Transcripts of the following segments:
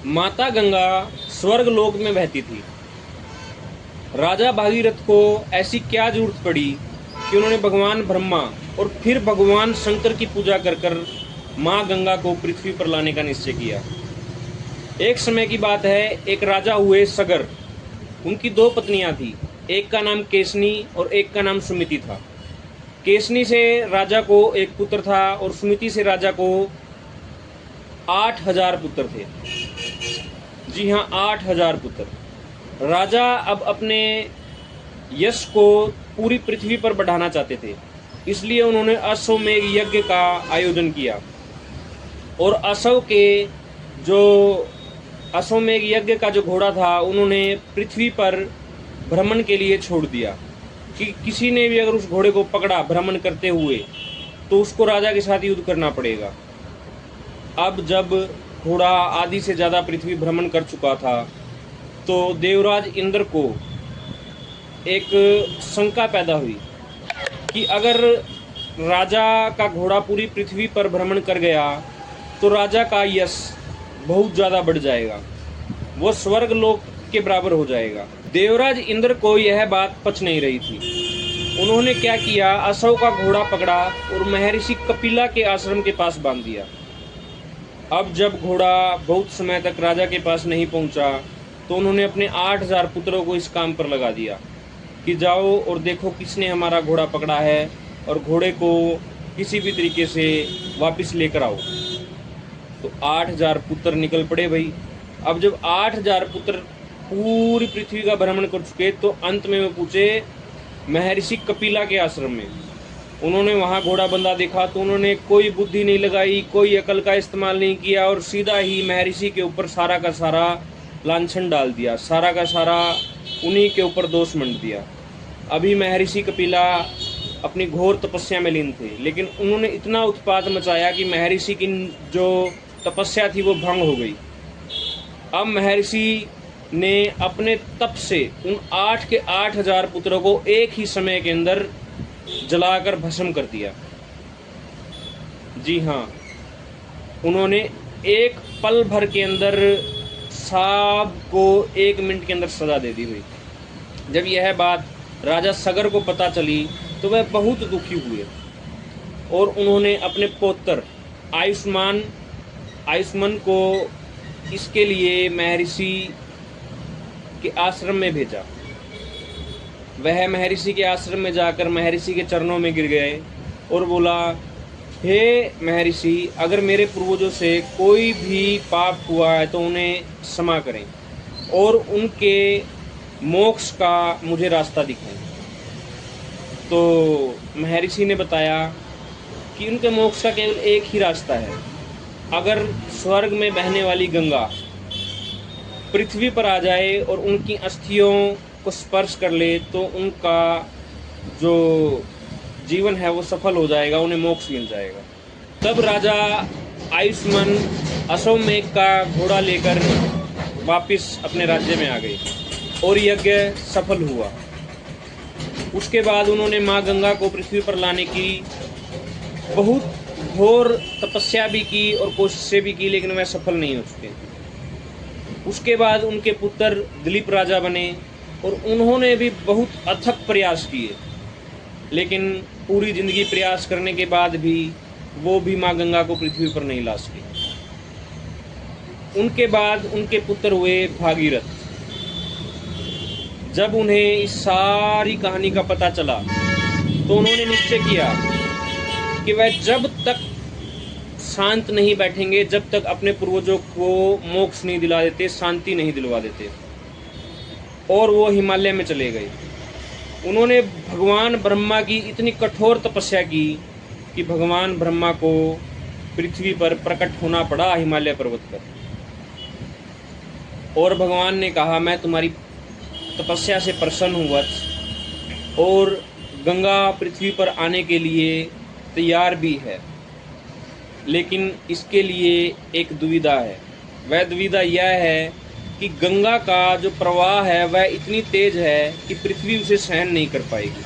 माता गंगा स्वर्ग लोक में बहती थी। राजा भागीरथ को ऐसी क्या जरूरत पड़ी कि उन्होंने भगवान ब्रह्मा और फिर भगवान शंकर की पूजा कर कर माँ गंगा को पृथ्वी पर लाने का निश्चय किया। एक समय की बात है, एक राजा हुए सगर। उनकी दो पत्नियां थी, एक का नाम केसनी और एक का नाम सुमिति था। केसनी से राजा को एक पुत्र था और सुमिति से राजा को 8,000 पुत्र थे। जी हाँ, 8,000 पुत्र। राजा अब अपने यश को पूरी पृथ्वी पर बढ़ाना चाहते थे, इसलिए उन्होंने अश्वमेध यज्ञ का आयोजन किया। और अश्वमेध यज्ञ का जो घोड़ा था उन्होंने पृथ्वी पर भ्रमण के लिए छोड़ दिया कि किसी ने भी अगर उस घोड़े को पकड़ा भ्रमण करते हुए तो उसको राजा के साथ युद्ध करना पड़ेगा। अब जब घोड़ा आधी से ज़्यादा पृथ्वी भ्रमण कर चुका था तो देवराज इंद्र को एक शंका पैदा हुई कि अगर राजा का घोड़ा पूरी पृथ्वी पर भ्रमण कर गया तो राजा का यश बहुत ज़्यादा बढ़ जाएगा, वो स्वर्ग लोक के बराबर हो जाएगा। देवराज इंद्र को यह बात पच नहीं रही थी। उन्होंने क्या किया, अश्व का घोड़ा पकड़ा और महर्षि कपिला के आश्रम के पास बांध दिया। अब जब घोड़ा बहुत समय तक राजा के पास नहीं पहुंचा तो उन्होंने अपने 8,000 पुत्रों को इस काम पर लगा दिया कि जाओ और देखो किसने हमारा घोड़ा पकड़ा है और घोड़े को किसी भी तरीके से वापस लेकर आओ। तो 8,000 पुत्र निकल पड़े भाई। अब जब 8,000 पुत्र पूरी पृथ्वी का भ्रमण कर चुके तो अंत में वो पूछे महर्षि कपिला के आश्रम में। उन्होंने वहाँ घोड़ा बंधा देखा तो उन्होंने कोई बुद्धि नहीं लगाई, कोई अकल का इस्तेमाल नहीं किया और सीधा ही महर्षि के ऊपर सारा का सारा लांछन डाल दिया, सारा का सारा उन्हीं के ऊपर दोष मंड दिया। अभी महर्षि कपिला अपनी घोर तपस्या में लीन थे, लेकिन उन्होंने इतना उत्पात मचाया कि महर्षि की जो तपस्या थी वो भंग हो गई। अब महर्षि ने अपने तप से उन 8 के 8,000 पुत्रों को एक ही समय के अंदर जलाकर भस्म कर दिया। जी हाँ, उन्होंने एक पल भर के अंदर सब को 1 मिनट के अंदर सजा दे दी हुई। जब यह बात राजा सगर को पता चली तो वह बहुत दुखी हुए और उन्होंने अपने पौत्र आयुष्मान को इसके लिए महर्षि के आश्रम में भेजा। वह महर्षि के आश्रम में जाकर महर्षि के चरणों में गिर गए और बोला, हे महर्षि, अगर मेरे पूर्वजों से कोई भी पाप हुआ है तो उन्हें क्षमा करें और उनके मोक्ष का मुझे रास्ता दिखाएं। तो महर्षि ने बताया कि उनके मोक्ष का केवल एक ही रास्ता है। अगर स्वर्ग में बहने वाली गंगा पृथ्वी पर आ जाए और उनकी अस्थियों को स्पर्श कर ले तो उनका जो जीवन है वो सफल हो जाएगा, उन्हें मोक्ष मिल जाएगा। तब राजा आयुष्मान अश्वमेध का घोड़ा लेकर वापस अपने राज्य में आ गए और यज्ञ सफल हुआ। उसके बाद उन्होंने माँ गंगा को पृथ्वी पर लाने की बहुत घोर तपस्या भी की और कोशिशें भी की, लेकिन वह सफल नहीं हो सके। उसके बाद उनके पुत्र दिलीप राजा बने और उन्होंने भी बहुत अथक प्रयास किए, लेकिन पूरी जिंदगी प्रयास करने के बाद भी वो भी माँ गंगा को पृथ्वी पर नहीं ला सके। उनके बाद उनके पुत्र हुए भागीरथ। जब उन्हें इस सारी कहानी का पता चला तो उन्होंने निश्चय किया कि वह जब तक शांत नहीं बैठेंगे, जब तक अपने पूर्वजों को मोक्ष नहीं दिला देते, शांति नहीं दिलवा देते, और वो हिमालय में चले गए। उन्होंने भगवान ब्रह्मा की इतनी कठोर तपस्या की कि भगवान ब्रह्मा को पृथ्वी पर प्रकट होना पड़ा हिमालय पर्वत पर। और भगवान ने कहा, मैं तुम्हारी तपस्या से प्रसन्न हूँ वत्स, और गंगा पृथ्वी पर आने के लिए तैयार भी है, लेकिन इसके लिए एक दुविधा है। वह दुविधा यह है कि गंगा का जो प्रवाह है वह इतनी तेज है कि पृथ्वी उसे सहन नहीं कर पाएगी।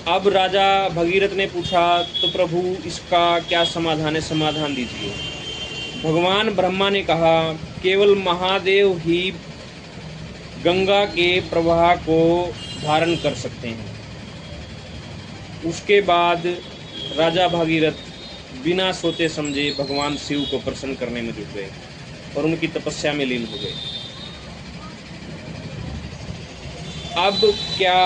अब राजा भगीरथ ने पूछा, तो प्रभु इसका क्या समाधान है, समाधान दीजिए। भगवान ब्रह्मा ने कहा केवल महादेव ही गंगा के प्रवाह को धारण कर सकते हैं। उसके बाद राजा भागीरथ बिना सोचे समझे भगवान शिव को प्रसन्न करने में जुट गए और उनकी तपस्या में लीन हो गए। अब क्या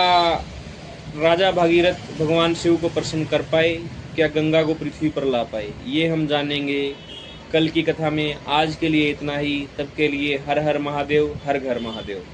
राजा भागीरथ भगवान शिव को प्रसन्न कर पाए? क्या गंगा को पृथ्वी पर ला पाए? ये हम जानेंगे कल की कथा में। आज के लिए इतना ही। तब के लिए हर हर महादेव, हर घर महादेव।